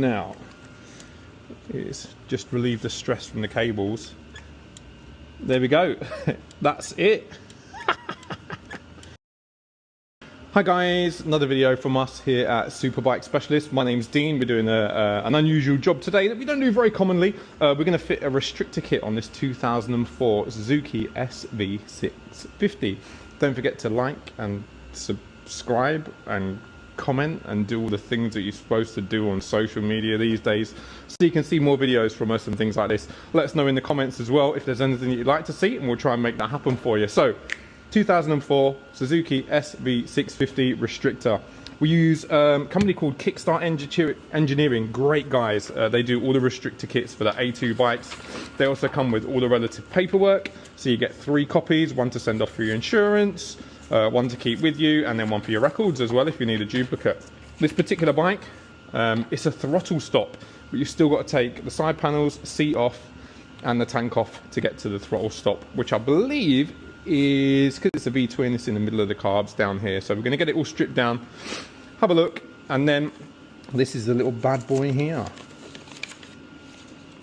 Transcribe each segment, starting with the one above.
now is just relieve the stress from the cables. There we go. That's it. Hi guys, another video from us here at Superbike-Specialists. My name's Dean. We're doing an unusual job today that we don't do very commonly. We're going to fit a restrictor kit on this 2004 Suzuki SV650. Don't forget to like and subscribe and comment and do all the things that you're supposed to do on social media these days, so you can see more videos from us and things like this. Let us know in the comments as well if there's anything that you'd like to see, and we'll try and make that happen for you. So 2004 Suzuki SV650 restrictor. We use a company called Kickstart Engineering. Great guys. They do all the restrictor kits for the A2 bikes. They also come with all the relative paperwork, so you get 3 copies, one to send off for your insurance, one to keep with you, and then one for your records as well if you need a duplicate. This particular bike, it's a throttle stop, but you've still got to take the side panels, seat off, and the tank off to get to the throttle stop, which I believe is, because it's a V-twin, it's in the middle of the carbs down here. So we're going to get it all stripped down, have a look, and then this is the little bad boy here.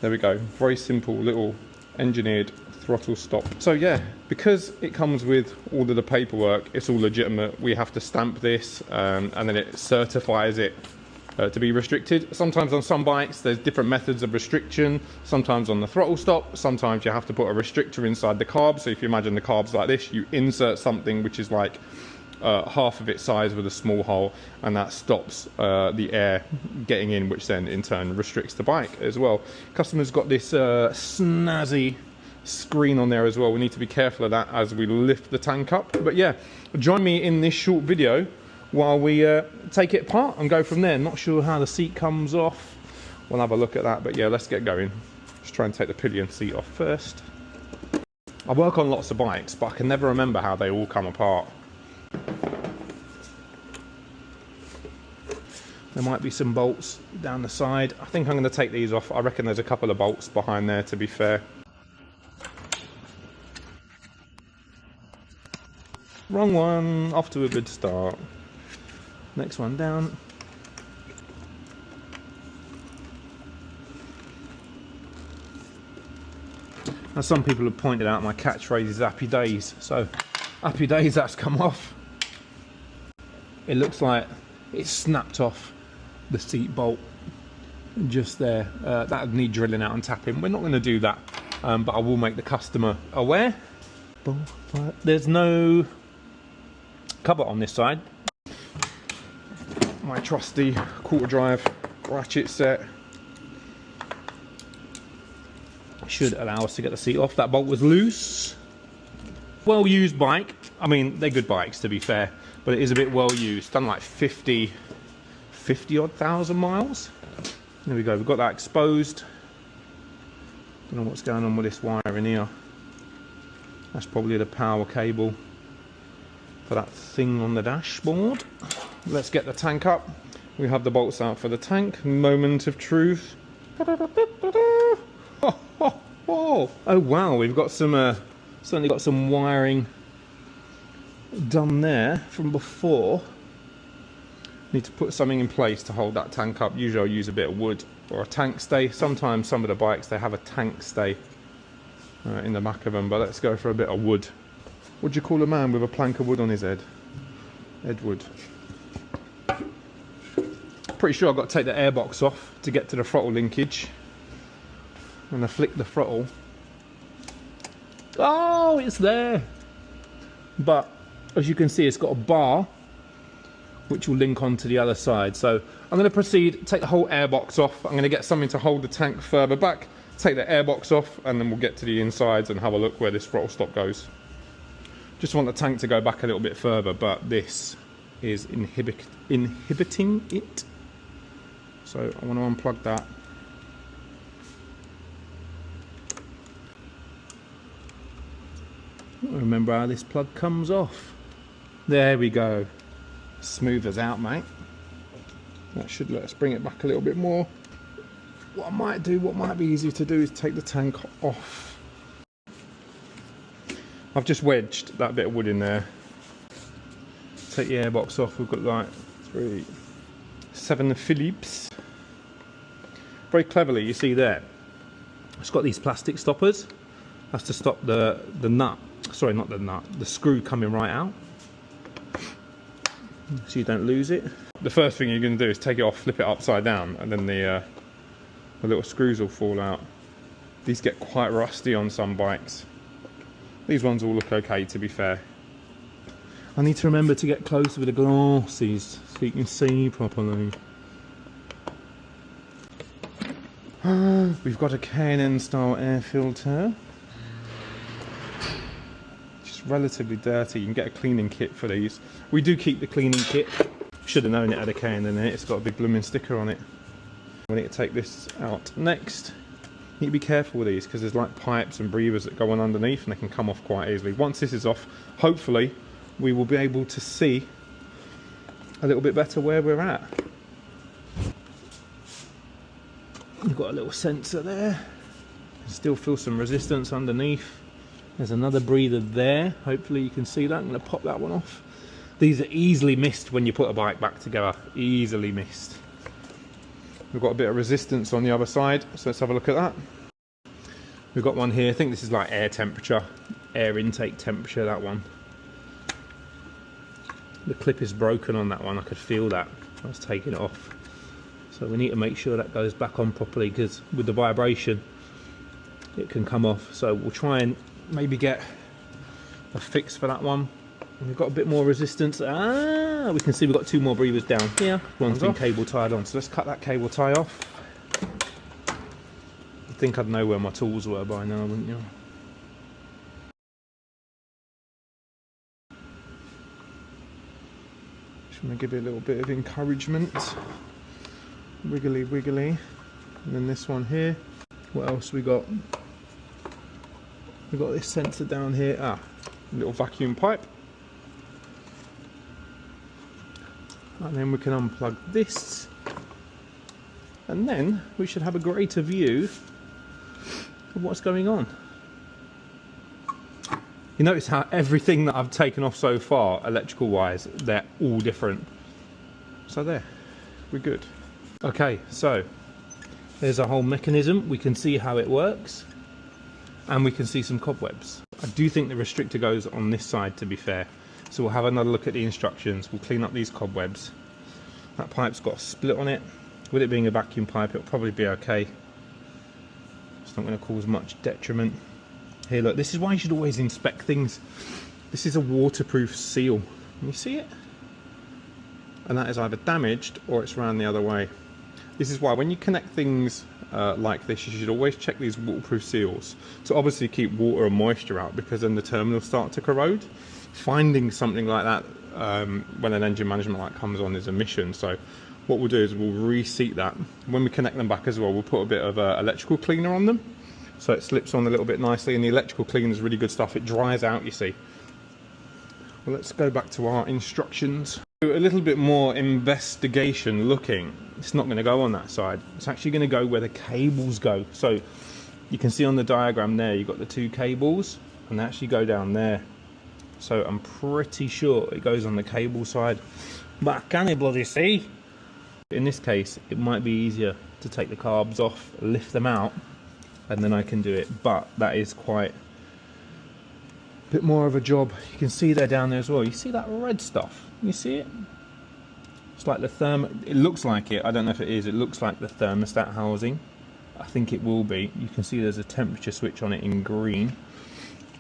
There we go. Very simple little engineered throttle stop. So yeah, because it comes with all of the paperwork, it's all legitimate. We have to stamp this and then it certifies it to be restricted. Sometimes on some bikes there's different methods of restriction. Sometimes on the throttle stop, sometimes you have to put a restrictor inside the carb. So if you imagine the carbs like this, you insert something which is like half of its size with a small hole, and that stops the air getting in, which then in turn restricts the bike as well. Customer's got this snazzy screen on there as well. We need to be careful of that as we lift the tank up. But yeah, join me in this short video while we take it apart and go from there. Not sure how the seat comes off. We'll have a look at that, but yeah, let's get going. Just try and take the pillion seat off first. I work on lots of bikes, but I can never remember how they all come apart. There might be some bolts down the side. I think I'm going to take these off. I reckon there's a couple of bolts behind there, to be fair. Wrong one. Off to a good start. Next one down. As some people have pointed out, my catchphrase is happy days. So happy days, that's come off. It looks like it's snapped off the seat bolt just there. That would need drilling out and tapping. We're not going to do that, but I will make the customer aware. There's no cover on this side. My trusty quarter drive ratchet set should allow us to get the seat off. That bolt was loose. Well used bike. I mean, they're good bikes, to be fair, but it is a bit well used. Done like 50 odd thousand miles. There we go. We've got that exposed. Don't know what's going on with this wire in here. That's probably the power cable for that thing on the dashboard. Let's get the tank up. We have the bolts out for the tank. Moment of truth. Oh wow, we've got some certainly got some wiring done there from before. Need to put something in place to hold that tank up. Usually I'll use a bit of wood or a tank stay. Sometimes some of the bikes, they have a tank stay in the back of them, but let's go for a bit of wood. What do you call a man with a plank of wood on his head? Ed Wood. Pretty sure I've got to take the airbox off to get to the throttle linkage. And I flick the throttle. Oh, it's there! But as you can see, it's got a bar which will link onto the other side. So I'm going to proceed, take the whole airbox off. I'm going to get something to hold the tank further back, take the airbox off, and then we'll get to the insides and have a look where this throttle stop goes. Just want the tank to go back a little bit further, but this is inhibiting it. So I want to unplug that. Remember how this plug comes off. There we go. Smooth as out, mate. That should let us bring it back a little bit more. What I might do, what might be easier to do, is take the tank off. I've just wedged that bit of wood in there. Take the airbox off. We've got like 7 Phillips. very cleverly, you see there, it's got these plastic stoppers. That's to stop the nut, sorry, not the nut, the screw coming right out, so you don't lose it. The first thing you're going to do is take it off, flip it upside down, and then the little screws will fall out. These get quite rusty on some bikes. These ones all look okay, to be fair. I need to remember to get closer with the glasses so you can see properly. We've got a K&N style air filter. Just relatively dirty. You can get a cleaning kit for these. We do keep the cleaning kit. Should have known it had a K&N in it. It's got a big blooming sticker on it. We need to take this out next. You need to be careful with these because there's like pipes and breathers that go on underneath and they can come off quite easily. Once this is off, hopefully we will be able to see a little bit better where we're at. You've got a little sensor there. Still feel some resistance underneath. There's another breather there. Hopefully you can see that. I'm going to pop that one off. These are easily missed when you put a bike back together. Easily missed. We've got a bit of resistance on the other side, so let's have a look at that. We've got one here. I think this is like air temperature, air intake temperature, that one. The clip is broken on that one. I could feel that. I was taking it off. So we need to make sure that goes back on properly because with the vibration it can come off. So we'll try and maybe get a fix for that one. We've got a bit more resistance. We can see we've got two more breathers down here. One's been cable tied on, so let's cut that cable tie off. I think I'd know where my tools were by now, wouldn't you? Just want to give it a little bit of encouragement. Wiggly wiggly. And then this one here. What else we got? We've got this sensor down here. A little vacuum pipe. And then we can unplug this. And then we should have a greater view of what's going on. You notice how everything that I've taken off so far, electrical wise, they're all different. So there, we're good. Okay, so there's a whole mechanism. We can see how it works. And we can see some cobwebs. I do think the restrictor goes on this side, to be fair. So we'll have another look at the instructions. We'll clean up these cobwebs. That pipe's got a split on it. With it being a vacuum pipe, it'll probably be okay. It's not going to cause much detriment. Here, look, this is why you should always inspect things. This is a waterproof seal. Can you see it? And that is either damaged or it's round the other way. This is why when you connect things like this, you should always check these waterproof seals to obviously keep water and moisture out, because then the terminals start to corrode. Finding something like that when an engine management light comes on is a mission. So what we'll do is we'll reseat that. When we connect them back as well, we'll put a bit of electrical cleaner on them so it slips on a little bit nicely, and the electrical cleaner is really good stuff. It dries out, you see. Well, let's go back to our instructions. A little bit more investigation looking. It's not going to go on that side. It's actually going to go where the cables go. So you can see on the diagram there, you've got the two cables and they actually go down there. So I'm pretty sure it goes on the cable side, but I can't bloody see. In this case, it might be easier to take the carbs off, lift them out, and then I can do it. But that is quite a bit more of a job. You can see they're down there as well. You see that red stuff? You see it? It's like the it looks like it. I don't know if it is. It looks like the thermostat housing. I think it will be. You can see there's a temperature switch on it in green,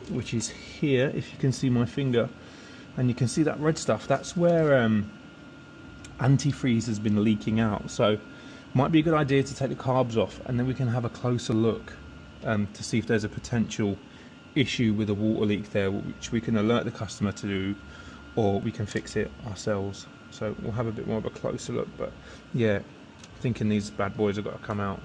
which is here, if you can see my finger, and you can see that red stuff. That's where antifreeze has been leaking out. So might be a good idea to take the carbs off, and then we can have a closer look to see if there's a potential issue with a water leak there, which we can alert the customer to, or we can fix it ourselves. So we'll have a bit more of a closer look. But yeah, thinking these bad boys have got to come out.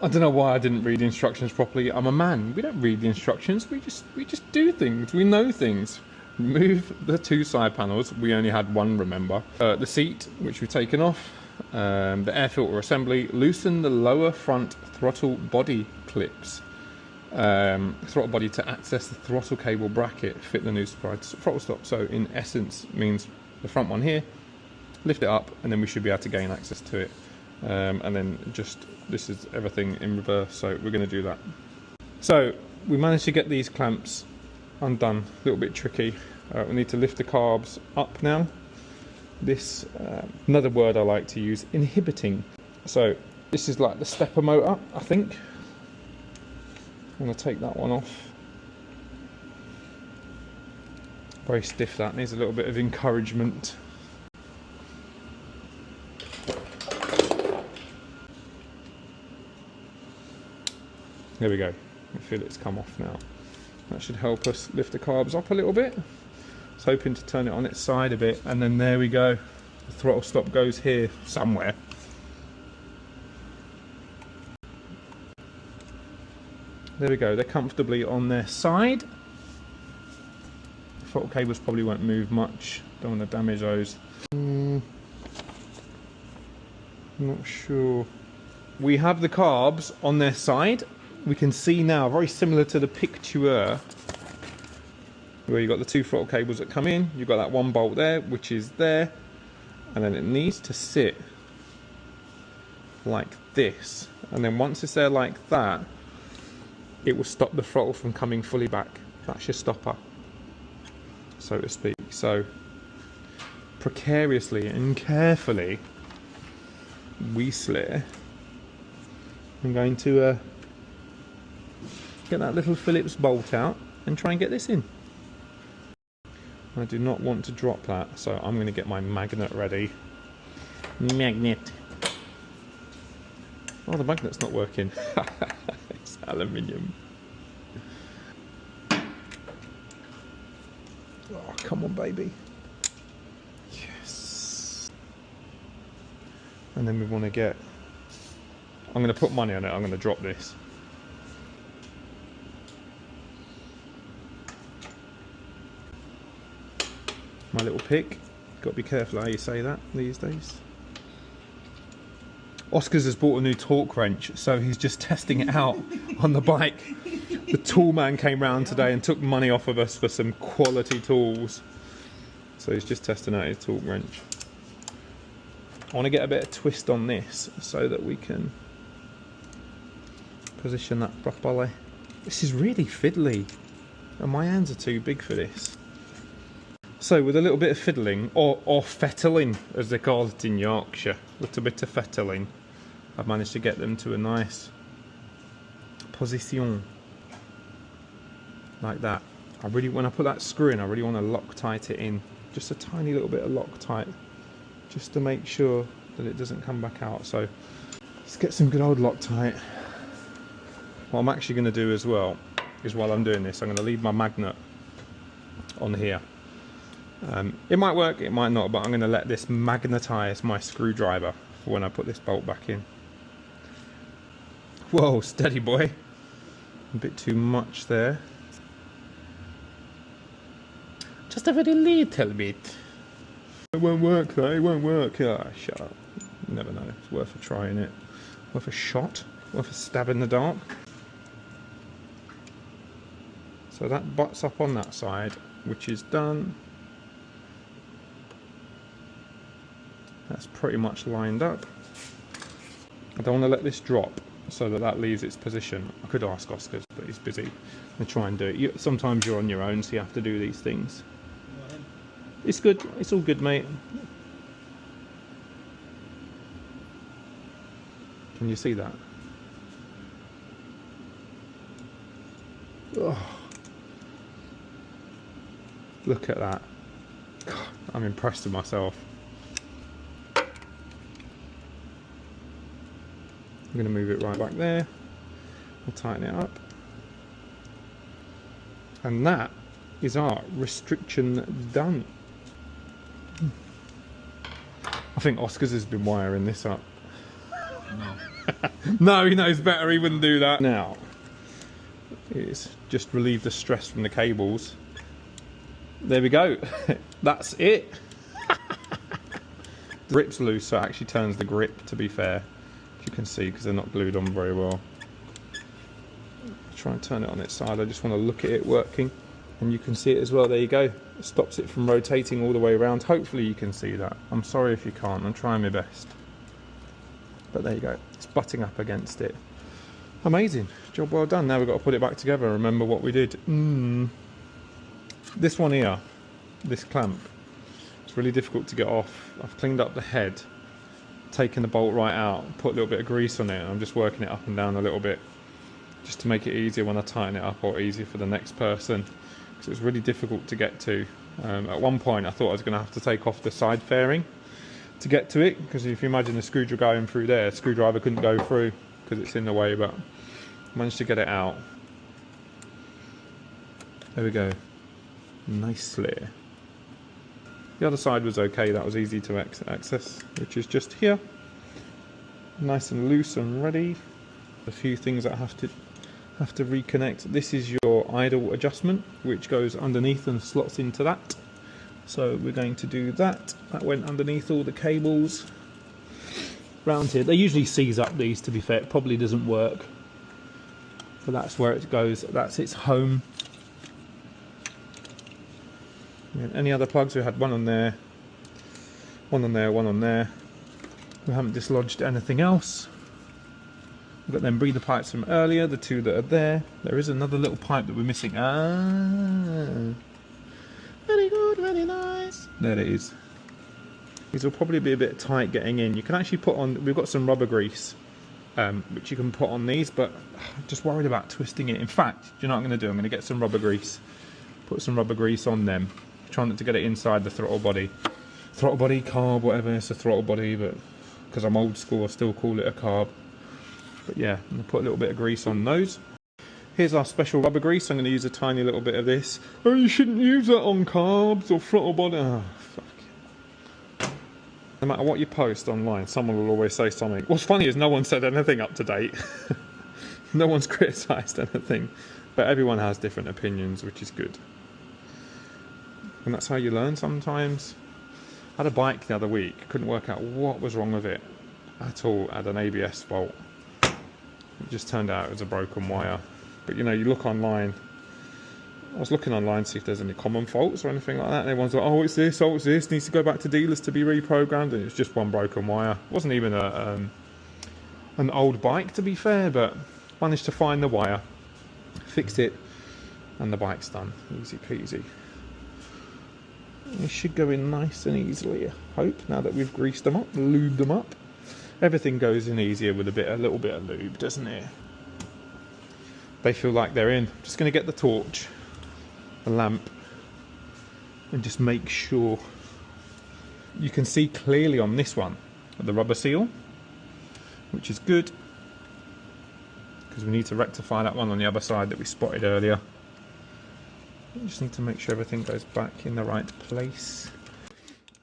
I don't know why I didn't read the instructions properly. I'm a man. We don't read the instructions. We just do things. We know things. Move the two side panels. We only had one, remember. The seat, which we've taken off. The air filter assembly. Loosen the lower front throttle body clips. Throttle body to access the throttle cable bracket. Fit the new throttle stop. So in essence means the front one here. Lift it up and then we should be able to gain access to it. and then just this is everything in reverse, so we're going to do that. So we managed to get these clamps undone. A little bit tricky. We need to lift the carbs up now. This another word I like to use, inhibiting. So this is like the stepper motor, I think. I'm going to take that one off. Very stiff, that needs a little bit of encouragement. There we go. I feel it's come off now. That should help us lift the carbs up a little bit. I was hoping to turn it on its side a bit, and then there we go. The throttle stop goes here somewhere. There we go, they're comfortably on their side. The throttle cables probably won't move much. Don't want to damage those. Not sure. We have the carbs on their side. We can see now, very similar to the picture, where you've got the two throttle cables that come in. You've got that one bolt there, which is there. And then it needs to sit like this. And then once it's there like that, it will stop the throttle from coming fully back. That's your stopper, so to speak. So precariously and carefully, I'm going to get that little Phillips bolt out and try and get this in. I do not want to drop that, so I'm going to get my magnet ready. Magnet. Oh, the magnet's not working. It's aluminium. Oh, come on, baby. Yes. And then we want to get... I'm going to put money on it. I'm going to drop this. My little pick. Got to be careful how you say that these days. Oscar's has bought a new torque wrench, so he's just testing it out on the bike. The tool man came round today and took money off of us for some quality tools. So he's just testing out his torque wrench. I want to get a bit of twist on this so that we can position that properly. This is really fiddly, and my hands are too big for this. So with a little bit of fiddling, or fettling as they call it in Yorkshire, a little bit of fettling, I've managed to get them to a nice position, like that. When I put that screw in, I really want to Loctite it in, just a tiny little bit of Loctite, just to make sure that it doesn't come back out. So let's get some good old Loctite. What I'm actually going to do as well is, while I'm doing this, I'm going to leave my magnet on here. It might work, it might not, but I'm going to let this magnetize my screwdriver for when I put this bolt back in. Whoa, steady boy. A bit too much there. Just a very little bit. It won't work though, it won't work. Ah, shut up. You never know, it's worth a try, innit? Worth a shot, worth a stab in the dark. So that butts up on that side, which is done. That's pretty much lined up. I don't want to let this drop so that that leaves its position. I could ask Oscar, but he's busy. I'll try and do it. Sometimes you're on your own, so you have to do these things. It's good. It's all good, mate. Can you see that? Oh. Look at that. God, I'm impressed with myself. I'm going to move it right back there. We'll tighten it up. And that is our restriction done. I think Oscar's has been wiring this up. No. No, he knows better, he wouldn't do that. Now, is just relieve the stress from the cables. There we go. That's it. The grip's loose, so it actually turns the grip, to be fair. You can see, because they're not glued on very well. Try and turn it on its side. I just want to look at it working, and you can see it as well. There you go. It stops it from rotating all the way around. Hopefully you can see that. I'm sorry if you can't. I'm trying my best. But there you go, it's butting up against it. Amazing, job well done. Now we've got to put it back together and remember what we did. This one here, this clamp, it's really difficult to get off. I've cleaned up the head, taken the bolt right out, put a little bit of grease on it, and I'm just working it up and down a little bit just to make it easier when I tighten it up, or easier for the next person, because it's really difficult to get to. At one point I thought I was going to have to take off the side fairing to get to it, because if you imagine the screwdriver going through there, the screwdriver couldn't go through because it's in the way, but I managed to get it out. There we go, nicely. The other side was okay, that was easy to access, which is just here, nice and loose and ready. A few things that I have to reconnect. This is your idle adjustment, which goes underneath and slots into that. So we're going to do that. That went underneath all the cables round here. They usually seize up these, to be fair. It probably doesn't work, but that's where it goes. That's its home. And any other plugs? We had one on there, one on there, one on there. We haven't dislodged anything else. We've got them breather pipes from earlier, the two that are there. There is another little pipe that we're missing. Very good, very nice. There it is. These will probably be a bit tight getting in. You can actually put on, we've got some rubber grease, which you can put on these, but I'm just worried about twisting it. In fact, do you know what I'm going to do? I'm going to get some rubber grease, put some rubber grease on them, trying not to get it inside the throttle body. Throttle body, carb, whatever, it's a throttle body, but because I'm old school, I still call it a carb. But yeah, I'm going to put a little bit of grease on those. Here's our special rubber grease. I'm going to use a tiny little bit of this. Oh, you shouldn't use that on carbs or throttle body. Oh, fuck. No matter what you post online, someone will always say something. What's funny is no one said anything up to date. No one's criticised anything. But everyone has different opinions, which is good. And that's how you learn sometimes. I had a bike the other week. Couldn't work out what was wrong with it at all. Had an ABS fault. It just turned out it was a broken wire. But you know, you look online. I was looking online to see if there's any common faults or anything like that. And everyone's like, oh, it's this, needs to go back to dealers to be reprogrammed. And it's just one broken wire. It wasn't even an old bike, to be fair, but managed to find the wire, fixed it, and the bike's done. Easy peasy. It should go in nice and easily, I hope, now that we've greased them up, lubed them up. Everything goes in easier with a little bit of lube, doesn't it? They feel like they're in. Just going to get the torch, the lamp, and just make sure. You can see clearly on this one the rubber seal, which is good, because we need to rectify that one on the other side that we spotted earlier. You just need to make sure everything goes back in the right place.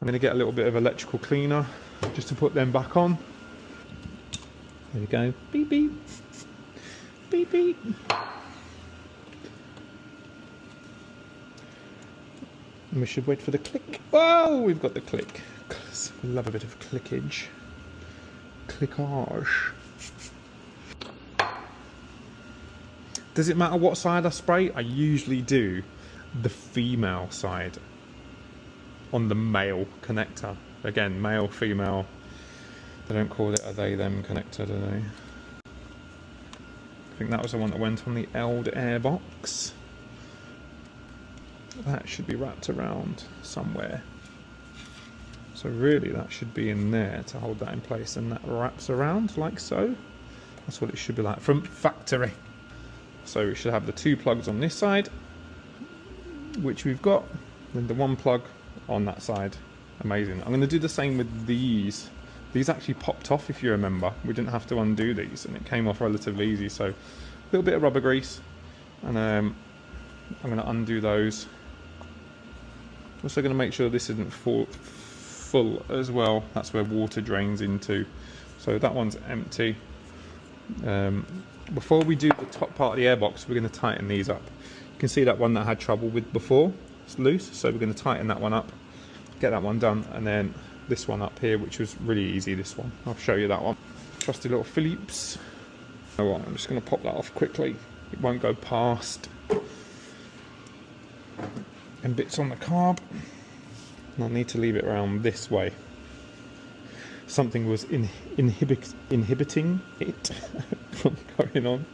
I'm going to get a little bit of electrical cleaner just to put them back on. There we go. Beep beep. Beep beep. And we should wait for the click. Oh, we've got the click. We love a bit of clickage. Clickage. Does it matter what side I spray? I usually do the female side on the male connector. Again, male, female. They don't call it a they-them connector, do they? I think that was the one that went on the Eld airbox. That should be wrapped around somewhere. So really that should be in there to hold that in place, and that wraps around like so. That's what it should be like from factory. So we should have the two plugs on this side, which we've got, and the one plug on that side. Amazing. I'm going to do the same with these. These actually popped off, if you remember. We didn't have to undo these, and it came off relatively easy. So a little bit of rubber grease, and I'm going to undo those. Also going to make sure this isn't full as well. That's where water drains into. So that one's empty. Before we do the top part of the airbox, we're going to tighten these up. You can see that one that I had trouble with before. It's loose, so we're going to tighten that one up, get that one done, and then this one up here, which was really easy, this one. I'll show you that one. Trusty little Phillips. Oh, well, I'm just going to pop that off quickly. It won't go past. And bits on the carb. And I'll need to leave it around this way. something was inhibiting it from going on.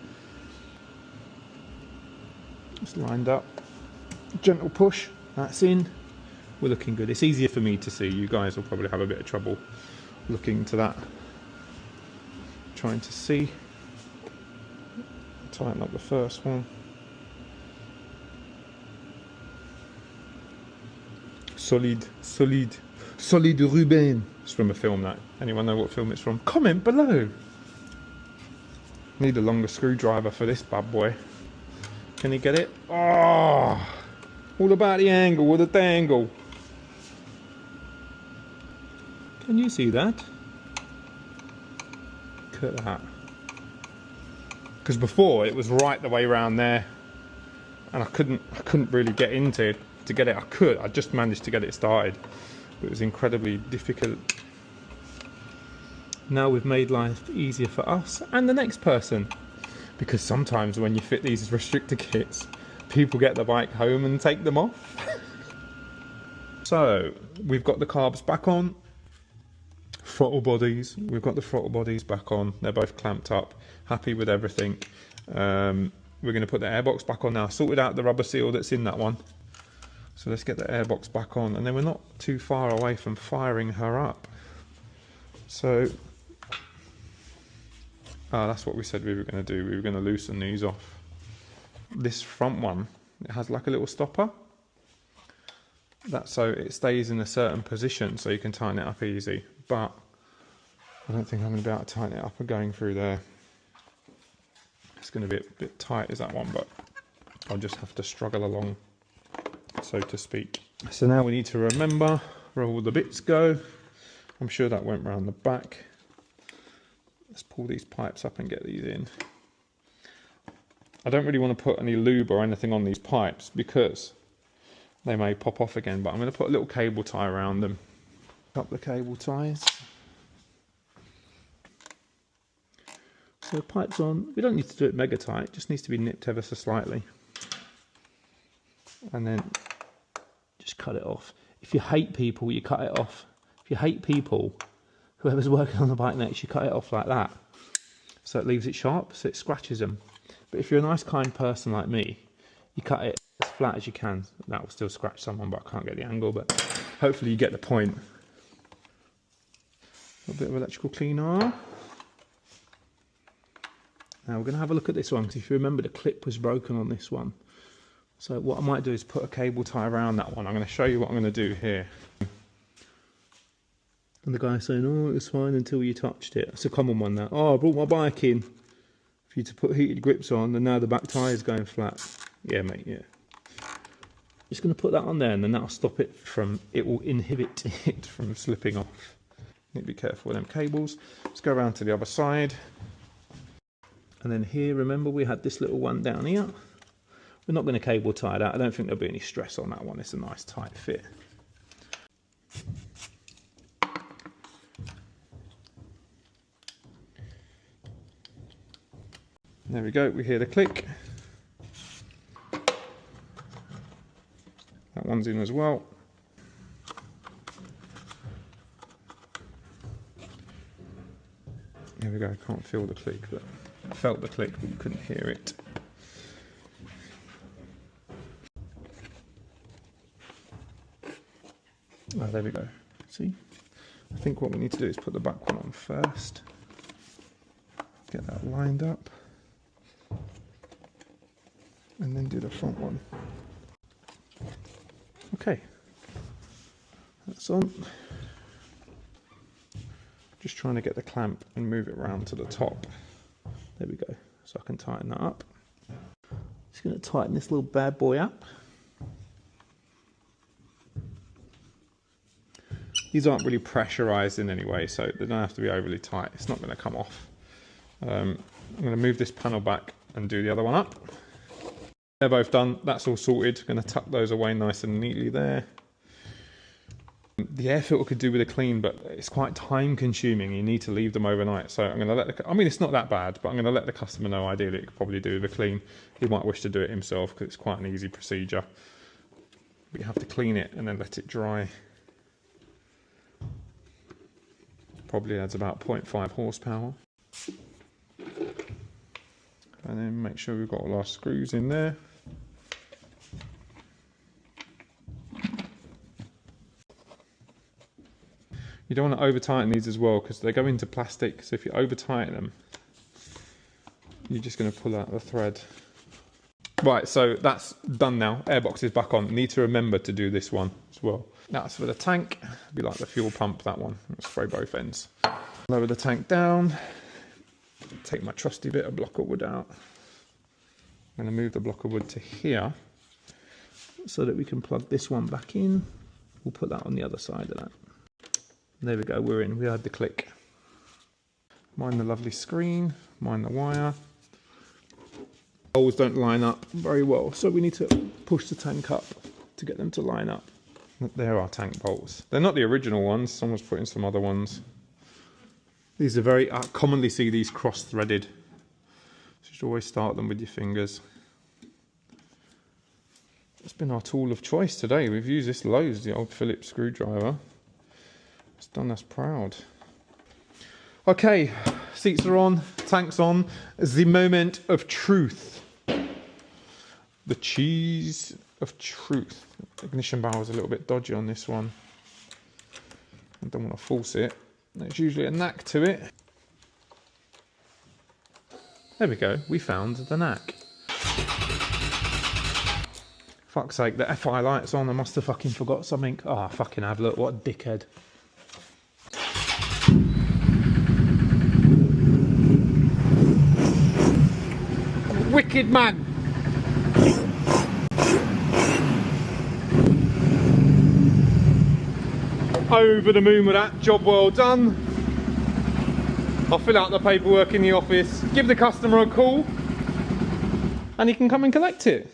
It's lined up. Gentle push, that's in. We're looking good. It's easier for me to see. You guys will probably have a bit of trouble looking to that. Trying to see. Tighten up the first one. Solid Ruben. It's from a film that. Anyone know what film it's from? Comment below. Need a longer screwdriver for this bad boy. Can you get it? Oh, all about the angle with the dangle. Can you see that? Look at that. Because before it was right the way around there, and I couldn't really get into it to get it. I just managed to get it started, but it was incredibly difficult. Now we've made life easier for us and the next person, because sometimes when you fit these restrictor kits, people get the bike home and take them off. So we've got the carbs back on. Throttle bodies, we've got the throttle bodies back on. They're both clamped up. Happy with everything. We're going to put the airbox back on now. Sorted out the rubber seal that's in that one. So let's get the airbox back on, and then we're not too far away from firing her up. So that's what we said we were going to do. We were going to loosen these off. This front one, it has like a little stopper. That's so it stays in a certain position, so you can tighten it up easy. But I don't think I'm going to be able to tighten it up going through there. It's going to be a bit tight as that one, but I'll just have to struggle along, so to speak. So now we need to remember where all the bits go. I'm sure that went round the back. Let's pull these pipes up and get these in. I don't really want to put any lube or anything on these pipes because they may pop off again, but I'm going to put a little cable tie around them. Up the cable ties. So the pipe's on. We don't need to do it mega tight, it just needs to be nipped ever so slightly. And then just cut it off. If you hate people, you cut it off. If you hate people, whoever's working on the bike next, you cut it off like that. So it leaves it sharp, so it scratches them. But if you're a nice, kind person like me, you cut it as flat as you can. That will still scratch someone, but I can't get the angle, but hopefully you get the point. A bit of electrical cleaner. Now we're going to have a look at this one, because if you remember, the clip was broken on this one. So what I might do is put a cable tie around that one. I'm going to show you what I'm going to do here. And the guy's saying, oh, it was fine until you touched it. It's a common one, that. Oh, I brought my bike in for you to put heated grips on, and now the back tyre is going flat. Yeah, mate, yeah. Just going to put that on there, and then that'll stop it from, it will inhibit it from slipping off. Need to be careful with them cables. Let's go around to the other side. And then here, remember, we had this little one down here. We're not going to cable tie that. I don't think there'll be any stress on that one. It's a nice tight fit. There we go, we hear the click. That one's in as well. There we go, can't feel the click, but I felt the click, but you couldn't hear it. Oh, there we go. See? I think what we need to do is put the back one on first. Get that lined up. And then do the front one. Okay. That's on. Just trying to get the clamp and move it around to the top. There we go. So I can tighten that up. Just going to tighten this little bad boy up. These aren't really pressurized in any way, so they don't have to be overly tight. It's not going to come off. I'm going to move this panel back and do the other one up. They're both done. That's all sorted. Going to tuck those away nice and neatly there. The air filter could do with a clean, but it's quite time consuming. You need to leave them overnight. So I'm going to let the, I mean, it's not that bad, but I'm going to let the customer know ideally it could probably do with a clean. He might wish to do it himself because it's quite an easy procedure. But you have to clean it and then let it dry. Probably adds about 0.5 horsepower. And then make sure we've got all our screws in there. You don't want to over tighten these as well because they go into plastic, so if you over tighten them, you're just going to pull out the thread. Right, so that's done now. Airbox is back on. Need to remember to do this one as well. That's for the tank. It'd be like the fuel pump, that one. Let's spray both ends. Lower the tank down. Take my trusty bit of block of wood out. I'm going to move the block of wood to here so that we can plug this one back in. We'll put that on the other side of that. There we go, we're in. We heard the click. Mind the lovely screen, mind the wire. Holes don't line up very well, so we need to push the tank up to get them to line up. There are tank bolts. They're not the original ones, someone's put in some other ones. These are very, I commonly see these cross-threaded. So you should always start them with your fingers. It's been our tool of choice today. We've used this loads, the old Phillips screwdriver. It's done us proud. Okay, seats are on, tank's on. The moment of truth. The cheese of truth. Ignition barrel is a little bit dodgy on this one. I don't want to force it. There's usually a knack to it. There we go, we found the knack. Fuck's sake, the FI light's on. I must have fucking forgot something. Oh, I fucking have, look, what a dickhead. Wicked man. Over the moon with that, job well done. I'll fill out the paperwork in the office, give the customer a call, and he can come and collect it.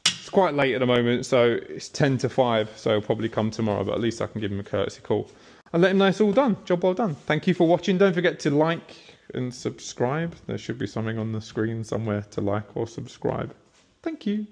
It's quite late at the moment, so it's 10 to 5, so he'll probably come tomorrow, but at least I can give him a courtesy call and let him know it's all done. Job well done. Thank you for watching. Don't forget to like and subscribe. There should be something on the screen somewhere to like or subscribe. Thank you.